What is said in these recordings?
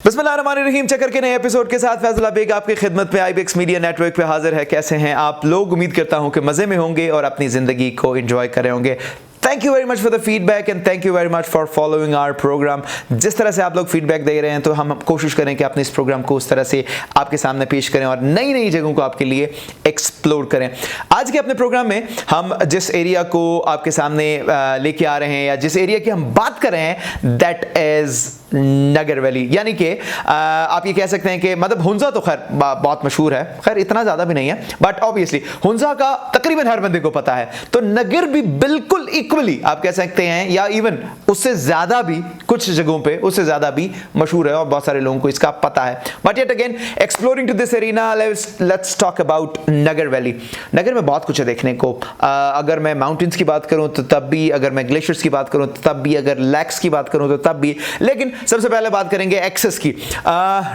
बिस्मिल्लाहिर्रहमानिर्रहीम। चक्कर के नए एपिसोड के साथ फैजल बेग आपकी खिदमत में आईबीएक्स मीडिया नेटवर्क पे हाजिर है। कैसे हैं आप लोग? उम्मीद करता हूं कि मजे में होंगे और अपनी जिंदगी को एंजॉय कर रहे होंगे। Thank you very much for the feedback and thank you very much for following our programme. जिस तरह से आप लोग फीडबैक दे रहे हैं तो हम कोशिश करें कि अपने इस प्रोग्राम को उस तरह से आपके सामने पेश करें और नई नई जगहों को आपके लिए एक्सप्लोर करें। आज के अपने प्रोग्राम में हम जिस एरिया को आपके सामने लेके आ रहे हैं या जिस एरिया की हम बात कर रहे हैं दैट इज नगर वैली, यानी कि आप ये कह सकते हैं कि मतलब हुंजा तो खैर बहुत मशहूर है, खैर इतना ज़्यादा भी नहीं है, बट ऑब्वियसली हुंजा का तकरीबन हर बंदे को पता है, तो नगर भी बिल्कुल इक्वली आप कह सकते हैं या इवन उससे ज़्यादा भी कुछ जगहों पे उससे ज़्यादा भी मशहूर है और बहुत सारे लोगों को इसका पता है। But yet again exploring to this arena, let's talk about Nagar valley. Nagar में बहुत कुछ है देखने को। अगर मैं माउंटेन्स की बात करूँ तो तब भी, अगर मैं ग्लेशियर्स की बात करूँ तो तब भी, अगर लेक्स की बात करूँ तो तब भी, लेकिन सबसे पहले बात करेंगे एक्सेस की।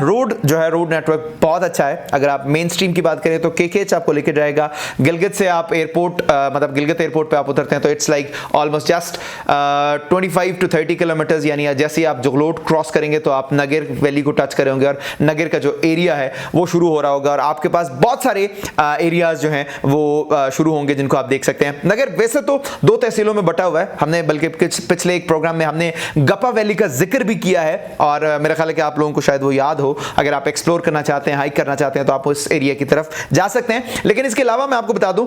रोड जो है, रोड नेटवर्क बहुत अच्छा है। अगर आप मेन स्ट्रीम की बात करें तो केकेएच आपको लेके जाएगा। गिलगित से आप एयरपोर्ट मतलब गिलगित एयरपोर्ट पे आप उतरते हैं तो it's like almost just 25 to 30 kilometres, यानी जैसे ही आप जोगलोट क्रॉस करेंगे तो आप नगर वैली को टच करेंगे और नगर का जो एरिया है वो शुरू हो रहा होगा और आपके पास बहुत सारे एरियाज जो हैं वो शुरू होंगे जिनको आप देख सकते हैं। नगर वैसे तो 2 तहसीलों में बटा हुआ है। हमने बल्कि पिछले एक प्रोग्राम में हमने गप्पा वैली का जिक्र भी किया है और मेरा ख्याल है कि आप लोगों को शायद वो याद हो। अगर आप एक्सप्लोर करना चाहते हैं, हाइक करना चाहते हैं तो आप उस एरिया की तरफ जा सकते हैं। लेकिन इसके अलावा मैं आपको बता दूं,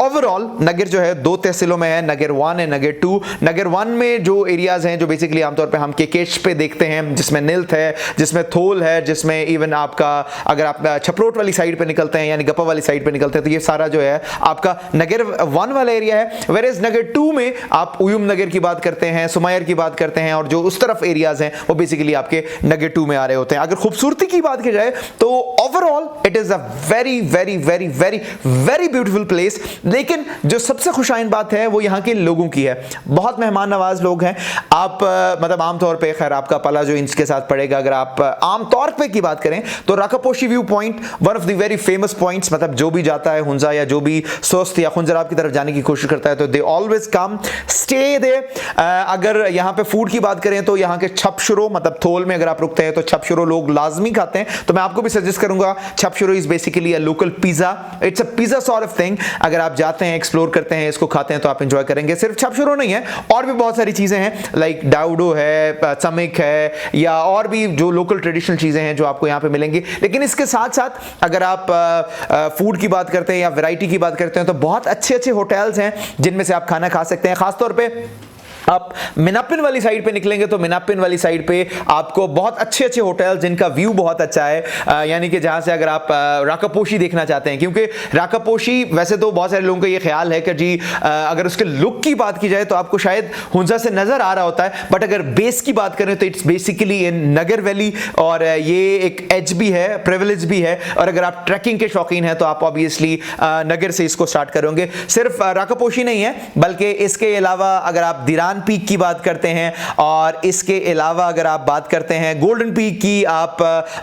ओवरऑल नगर जो है 2 तहसीलों में है, नगर 1 है, नगर 2। नगर 1 में जो एरियाज हैं जो बेसिकली आमतौर पे हम केकेच पे देखते हैं, जिसमें निल्थ है, जिसमें थोल है, जिसमें इवन आपका अगर आप छपरोट वाली साइड पे निकलते हैं यानी गप्पा वाली साइड पे निकलते हैं तो ये सारा जो है आपका नगर 1 वाला एरिया है। वेयरएज नगर 2 में आप उयुम नगर की बात करते हैं, सुमायर की बात करते हैं और जो उस तरफ एरियाज हैं वो बेसिकली आपके नगर 2 में आ रहे होते हैं। अगर खूबसूरती की बात की जाए तो overall it is a very very very very very beautiful place. लेकिन जो सबसे खुशाइन बात है वो यहाँ के लोगों की है। बहुत मेहमान नवाज लोग हैं। आप मतलब आमतौर पे, खैर आपका पला जो इनके साथ पड़ेगा, अगर आप आमतौर पे की बात करें तो Rakaposhi view point one of the very famous points, मतलब जो भी जाता है हुंजा या जो भी सोस्त या खुंजराब की तरफ जाने की कोशिश करता है तो they always come stay there. अगर यहाँ पे फूड की बात करें तो यहाँ के छपशुरो, मतलब थोल में अगर आप रुकते हैं तो छपशुरो लोग लाजमी खाते हैं, तो मैं आपको भी सजेस्ट करूंगा। Chapshuro is basically a local pizza, it's a pizza sort of thing. अगर आप जाते हैं, एक्सप्लोर करते हैं, इसको खाते हैं तो आप एंजॉय करेंगे। सिर्फ छपशुरो नहीं है, और भी बहुत सारी चीजें हैं लाइक डाउडो है, चमिक है, या और भी जो लोकल ट्रेडिशनल चीजें हैं जो आपको यहाँ पे मिलेंगी। लेकिन इसके साथ साथ अगर आप फूड की बात करते हैं या वैरायटी की बात करते हैं तो बहुत अच्छे अच्छे होटल्स हैं जिनमें से आप खाना खा सकते हैं। खासतौर पे आप मिनापिन वाली साइड पे निकलेंगे तो मिनापिन वाली साइड पे आपको बहुत अच्छे अच्छे होटल्स जिनका व्यू बहुत अच्छा है, यानी कि जहां से अगर आप राकापोशी देखना चाहते हैं, क्योंकि राकापोशी वैसे तो बहुत सारे लोगों का ये ख्याल है कि जी अगर उसके लुक की बात की जाए तो आपको शायद हुंजा से नजर आ रहा होता है, बट अगर बेस की बात करें तो it's basically in Nagar valley और ये एक एज भी है, प्रिविलेज भी है। और अगर आप ट्रैकिंग के शौकीन हैं तो आप ऑब्वियसली नगर से इसको स्टार्ट करोगे। सिर्फ राकापोशी नहीं है, बल्कि इसके अलावा अगर आप दिरान पीक की बात करते हैं और इसके अलावा अगर आप बात करते हैं गोल्डन पीक की, आप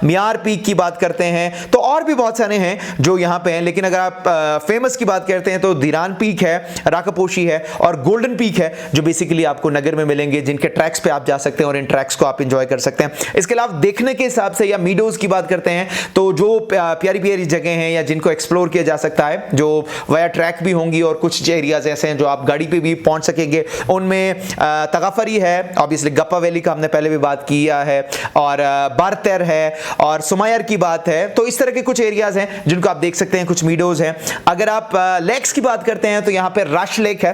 मियार पीक की बात करते हैं, तो और भी बहुत सारे हैं जो यहाँ पे हैं। लेकिन अगर आप फेमस की बात करते हैं तो दिरान पीक है, राकापोशी है और गोल्डन पीक है जो बेसिकली आपको नगर में मिलेंगे, जिनके ट्रैक्स पे आप जा सकते हैं और इन ट्रैक्स को आप एंजॉय कर सकते हैं। इसके अलावा देखने के हिसाब से या मीडोज की बात करते हैं तो जो प्यारी प्यारी जगह हैं या जिनको एक्सप्लोर किया जा सकता है, जो वाया ट्रैक भी होंगी और कुछ एरियाज ऐसे हैं जो आप गाड़ी पे भी पहुंच सकेंगे, उनमें तगाफरी है, ऑब्वियसली गप्पा वैली का हमने पहले भी बात किया है, और बारतर है और सुमायर की बात है। तो इस तरह के कुछ एरियाज हैं जिनको आप देख सकते हैं, कुछ मीडोज हैं। अगर आप लेक्स की बात करते हैं तो यहाँ पे रश लेक है।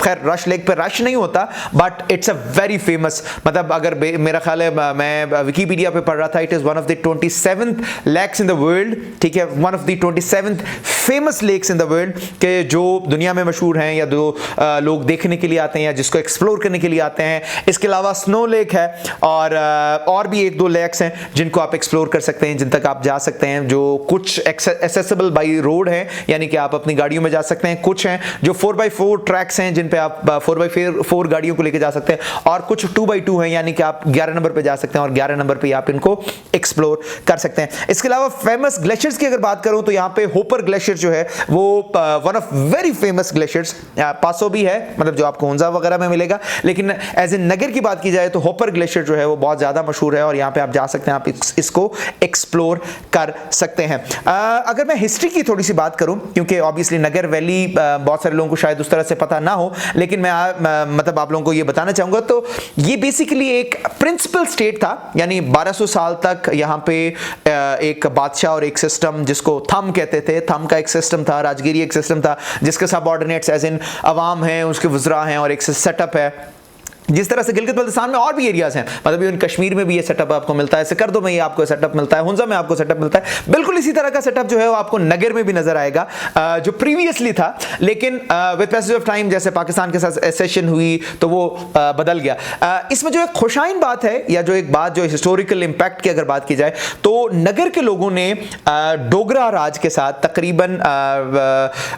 खैर रश लेक पे रश नहीं होता, but it's a very famous, मतलब अगर मेरा ख्याल है मैं विकिपीडिया पे पढ़ रहा था, it is one of the 27th lakes in the world, ठीक है, one of the 27th famous lakes in the world के जो दुनिया में मशहूर हैं या जो लोग देखने के लिए आते हैं या जिसको एक्सप्लोर करने के लिए आते हैं। इसके अलावा स्नो लेक है और भी 1-2 लेक्स हैं जिनको आप एक्सप्लोर कर सकते हैं, जिन तक आप जा सकते हैं, जो कुछ एक्सेसिबल बाई रोड है, यानी कि आप अपनी गाड़ियों में जा सकते हैं। कुछ हैं जो 4x4 ट्रैक्स हैं जिन पे आप 4x4 गाड़ियों को लेकर जा सकते हैं, और कुछ 2x2 हैं, यानी कि आप 11 नंबर पे जा सकते हैं और 11 नंबर पे आप इनको एक्सप्लोर कर सकते हैं। इसके अलावा फेमस ग्लेशियर्स की अगर बात करूं तो यहाँ पे होपर ग्लेशियर जो है वो one of very famous glaciers, पासो भी है, मतलब जो आपको हुंजा वगैरह में मिलेगा, मिलेगा। लेकिन एज ए नगर की बात की जाए तो होपर ग्लेशियर जो है वो बहुत ज़्यादा मशहूर है और यहाँ पे आप जा सकते हैं, आप इसको एक्सप्लोर कर सकते हैं। अगर मैं हिस्ट्री की थोड़ी सी बात करूँ, क्योंकि ऑब्वियसली नगर वैली बहुत सारे लोगों को शायद उस तरह से पता ना हो, लेकिन मैं मतलब आप लोगों को ये बताना चाहूँगा। तो ये बेसिकली एक प्रिंसिपल स्टेट था, यानी 1200 साल तक यहाँ पे एक बादशाह और एक सिस्टम जिसको थम कहते थे, थम का एक सिस्टम था, राजगिरी एक सिस्टम था जिसके सबऑर्डिनेट्स एज इन अवाम हैं, उसके वज़रा हैं और एक सेटअप है। जिस तरह से गिलगित बल्तिस्तान में और भी एरियाज हैं, मतलब इवन कश्मीर में भी ये सेटअप आपको मिलता है, सिकरदो में ये आपको सेटअप मिलता है, हुंजा में आपको सेटअप मिलता है। बिल्कुल इसी तरह का सेटअप जो है वो आपको नगर में भी नजर आएगा जो प्रीवियसली था, लेकिन विद पैसेज ऑफ टाइम जैसे पाकिस्तान के साथ एसेशन हुई तो वो बदल गया। इसमें जो एक खुशाइन बात है या जो एक बात जो हिस्टोरिकल इंपैक्ट की अगर बात की जाए तो नगर के लोगों ने डोगरा राज के साथ तकरीबन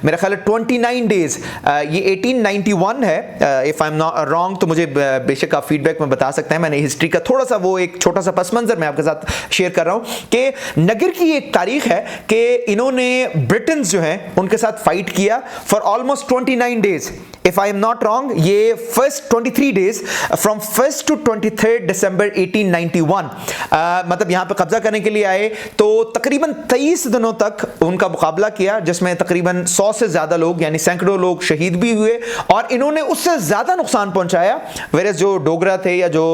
मेरा ख्याल है 29 डेज, ये 1891 है if I am not wrong, तो मुझे बेशक आप फीडबैक में बता सकते हैं। मैंने हिस्ट्री का थोड़ा सा वो एक छोटा सा पस मंजर मैं आपके साथ शेयर कर रहा हूं कि नगर की एक तारीख है कि इन्होंने ब्रिटेन जो हैं उनके साथ फाइट किया for almost 29 days if I am not wrong. ये फर्स्ट 23 डेज फ्रॉम 1 to 23 दिसंबर 1891 मतलब यहां पे कब्जा करने के लिए आए, तो तकरीबन 23 दिनों तक उनका मुकाबला किया जिसमें तकरीबन 100 से ज्यादा लोग यानी सैकड़ों लोग शहीद भी हुए और इन्होंने उससे ज्यादा नुकसान पहुंचाया वेरेस जो डोगरा थे या जो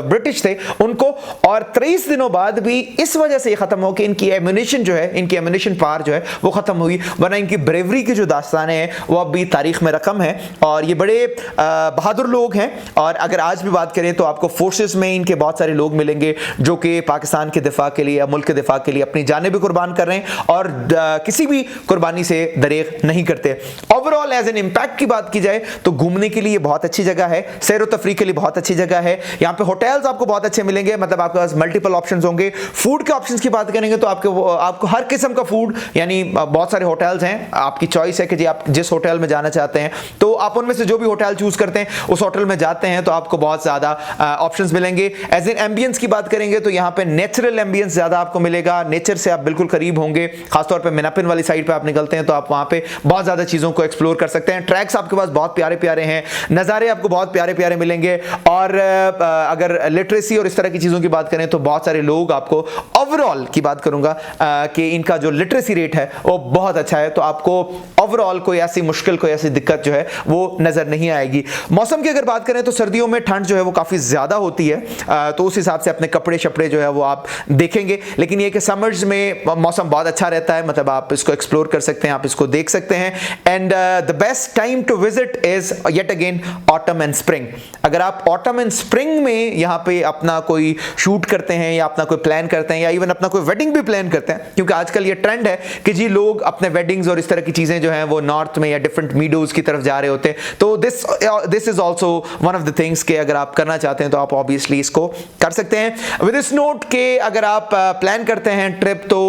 ब्रिटिश थे उनको। और 23 दिनों बाद भी इस वजह से खत्म हो कि इनकी एम्यूनिशन जो है, इनकी एम्यूनिशन पावर जो है वो खत्म हुई, वरना इनकी ब्रेवरी की जो दास्तानें हैं वो अब भी तारीख में रकम है और ये बड़े बहादुर लोग हैं। और अगर आज भी बात करें तो आपको फोर्सेस में इनके बहुत सारे लोग मिलेंगे जो कि पाकिस्तान के दिफा के लिए या मुल्क के दिफा के लिए अपनी जानें भी कुर्बान कर रहे हैं और किसी भी कुर्बानी से दरेग नहीं करते। ओवरऑल एज एन इंपैक्ट की बात की जाए तो घूमने के लिए बहुत अच्छी जगह है, सैर व तफरीह के लिए बहुत अच्छी जगह है। यहाँ पे होटल्स आपको बहुत अच्छे मिलेंगे, मतलब आपके पास मल्टीपल ऑप्शंस होंगे। फूड के ऑप्शंस की बात करेंगे तो आपको हर किस्म का फूड, यानी बहुत सारे होटल्स हैं, आपकी चॉइस है कि जी आप जिस होटल में जाना चाहते हैं तो आप उनमें से जो भी होटल चूज करते हैं उस होटल में जाते हैं तो आपको बहुत ज्यादा ऑप्शंस मिलेंगे। एज एन एम्बियंस की बात करेंगे तो यहाँ पे नेचुरल एम्बियंस ज्यादा आपको मिलेगा, नेचर से आप बिल्कुल करीब होंगे। खासतौर पे मिनापिन वाली साइड पे आप निकलते हैं तो आप वहां पे बहुत ज्यादा चीजों को एक्सप्लोर कर सकते हैं। ट्रैक्स आपके पास बहुत प्यारे प्यारे हैं, नज़ारे आपको बहुत प्यारे प्यारे मिलेंगे। और अगर लिटरेसी और इस तरह की चीज़ों की बात करें तो बहुत सारे लोग आपको, ओवरऑल की बात करूंगा कि इनका जो लिटरेसी रेट है वो बहुत अच्छा है, तो आपको ओवरऑल कोई ऐसी मुश्किल, कोई ऐसी दिक्कत जो है वो नज़र नहीं आएगी। मौसम की अगर बात करें तो सर्दियों में ठंड जो है वो काफ़ी ज़्यादा होती है, तो उस हिसाब से अपने कपड़े शपड़े जो है वो आप देखेंगे। लेकिन ये कि समर्स में मौसम बहुत अच्छा रहता है, मतलब आप इसको एक्सप्लोर कर सकते हैं, आप इसको देख सकते हैं। And the best time to visit is yet again autumn and spring. अगर आप ऑटम एंड स्प्रिंग में यहाँ पे अपना कोई शूट करते हैं या अपना कोई प्लान करते हैं या इवन अपना कोई वेडिंग भी प्लान करते हैं, क्योंकि आजकल ये ट्रेंड है कि जी लोग अपने वेडिंग्स और इस तरह की चीजें जो हैं वो नॉर्थ में या डिफरेंट मीडोज की तरफ जा रहे होते हैं, तो this is also one of the things के अगर आप करना चाहते हैं तो आप ऑब्वियसली इसको कर सकते हैं। विद दिस नोट के अगर आप प्लान करते हैं ट्रिप तो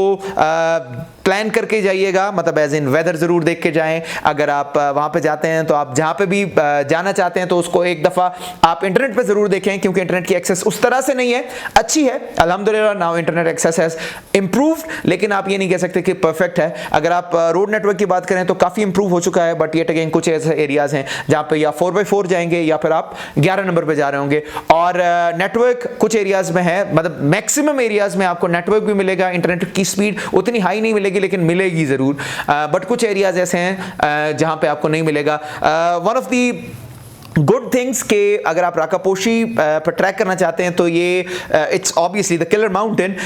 प्लान करके जाइएगा, मतलब एज इन वेदर जरूर देख के जाएं। अगर आप वहां पे जाते हैं तो आप जहां पे भी जाना चाहते हैं तो उसको एक दफा आप इंटरनेट पे जरूर देखें, क्योंकि इंटरनेट की एक्सेस उस तरह से नहीं है, अच्छी है अल्हम्दुलिल्लाह, now internet access has improved, लेकिन आप ये नहीं कह सकते कि परफेक्ट है। अगर आप रोड नेटवर्क की बात करें तो काफी इंप्रूव हो चुका है, बट येट अगेन कुछ ऐसे एरियाज हैं जहां पे या 4x4 जाएंगे या फिर आप 11 नंबर पे जा रहे होंगे। और नेटवर्क कुछ एरियाज में है, मतलब मैक्सिमम एरियाज में आपको नेटवर्क भी मिलेगा, इंटरनेट की स्पीड उतनी हाई नहीं मिलेगी लेकिन मिलेगी जरूर, बट कुछ एरियाज ऐसे हैं जहां पे आपको नहीं मिलेगा। One of the good things के अगर आप राकापोशी पर ट्रैक करना चाहते हैं तो ये it's obviously the killer mountain,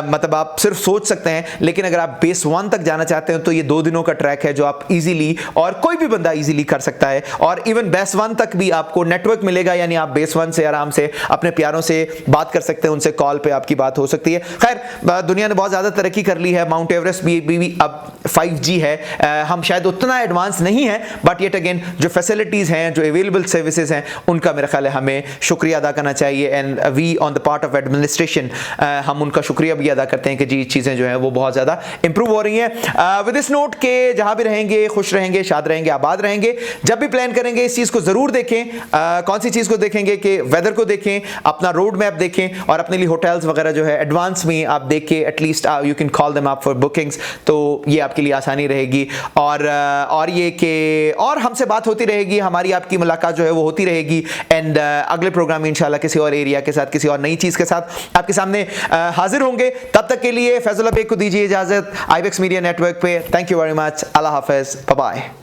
मतलब आप सिर्फ सोच सकते हैं, लेकिन अगर आप बेस 1 तक जाना चाहते हैं तो ये 2 दिनों का ट्रैक है जो आप इजीली और कोई भी बंदा इजीली कर सकता है। और इवन बेस 1 तक भी आपको नेटवर्क मिलेगा, यानी आप बेस 1 से आराम से अपने प्यारों से बात कर सकते हैं, उनसे कॉल पे आपकी बात हो सकती है। खैर दुनिया ने बहुत ज़्यादा तरक्की कर ली है, माउंट एवरेस्ट भी अब 5G है, हम शायद उतना एडवांस नहीं है, बट येट अगेन जो फैसिलिटीज़ हैं, जो अवेलेबल सर्विसेज हैं, उनका मेरा ख्याल है हमें शुक्रिया अदा करना चाहिए। And we on the part of administration हम उनका शुक्रिया भी अदा करते हैं कि जी चीज़ें जो हैं वो बहुत ज़्यादा इंप्रूव हो रही हैं। विद दिस नोट के जहाँ भी रहेंगे खुश रहेंगे, शाद रहेंगे, आबाद रहेंगे। जब भी प्लान करेंगे इस चीज़ को ज़रूर देखें, कौन सी चीज़ को देखेंगे कि वेदर को देखें, अपना रोड मैप देखें और अपने लिए होटल्स वगैरह जो है एडवांस में आप देख के at least you can call them up for bookings, तो ये आपके लिए आसानी रहेगी। और ये कि और हमसे बात होती रहेगी, हमारी आपकी मुलाकात जो जो है वो होती रहेगी। एंड अगले प्रोग्राम में इंशाल्लाह किसी और एरिया के साथ, किसी और नई चीज़ के साथ आपके सामने हाजिर होंगे। तब तक के लिए फैजुल्लाह बेग को दीजिए इजाज़त आईबेक्स मीडिया नेटवर्क पे। Thank you very much. अल्लाह हाफिज़, बाय बाय।